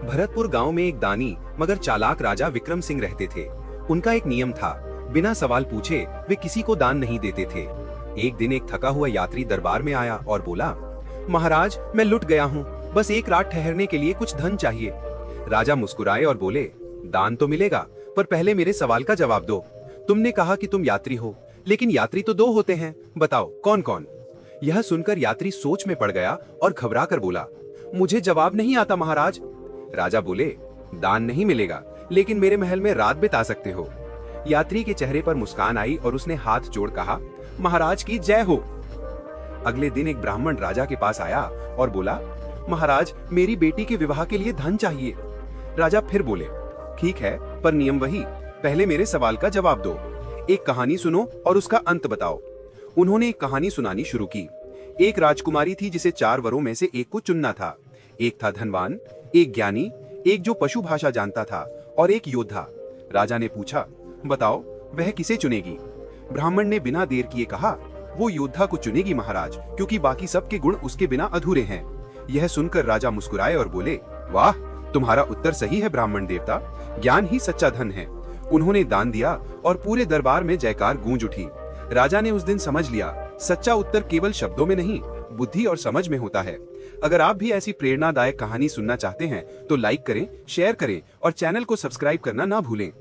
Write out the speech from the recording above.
भरतपुर गांव में एक दानी मगर चालाक राजा विक्रम सिंह रहते थे। उनका एक नियम था, बिना सवाल पूछे वे किसी को दान नहीं देते थे। एक दिन एक थका हुआ यात्री दरबार में आया और बोला, महाराज मैं लुट गया हूँ, बस एक रात ठहरने के लिए कुछ धन चाहिए। राजा मुस्कुराए और बोले, दान तो मिलेगा, पर पहले मेरे सवाल का जवाब दो। तुमने कहा कि तुम यात्री हो, लेकिन यात्री तो दो होते हैं, बताओ कौन कौन। यह सुनकर यात्री सोच में पड़ गया और घबरा कर बोला, मुझे जवाब नहीं आता महाराज। राजा बोले, दान नहीं मिलेगा, लेकिन मेरे महल में रात बिता सकते हो। यात्री के चेहरे पर मुस्कान आई और उसने हाथ जोड़ कहा, महाराज की जय हो। अगले दिन एक ब्राह्मण राजा के पास आया और बोला, महाराज मेरी बेटी के विवाह के लिए धन चाहिए। राजा फिर बोले, ठीक है, पर नियम वही, पहले मेरे सवाल का जवाब दो। एक कहानी सुनो और उसका अंत बताओ। उन्होंने एक कहानी सुनानी शुरू की। एक राजकुमारी थी जिसे 4 वरों में से एक को चुनना था। एक था धनवान, एक ज्ञानी, एक जो पशु भाषा जानता था और एक योद्धा। राजा ने पूछा, बताओ वह किसे चुनेगी। ब्राह्मण ने बिना देर किए कहा, वो योद्धा को चुनेगी महाराज, क्योंकि बाकी सबके गुण उसके बिना अधूरे हैं। यह सुनकर राजा मुस्कुराए और बोले, वाह, तुम्हारा उत्तर सही है ब्राह्मण देवता, ज्ञान ही सच्चा धन है। उन्होंने दान दिया और पूरे दरबार में जयकार गूंज उठी। राजा ने उस दिन समझ लिया, सच्चा उत्तर केवल शब्दों में नहीं, बुद्धि और समझ में होता है। अगर आप भी ऐसी प्रेरणादायक कहानी सुनना चाहते हैं तो लाइक करें, शेयर करें और चैनल को सब्सक्राइब करना ना भूलें।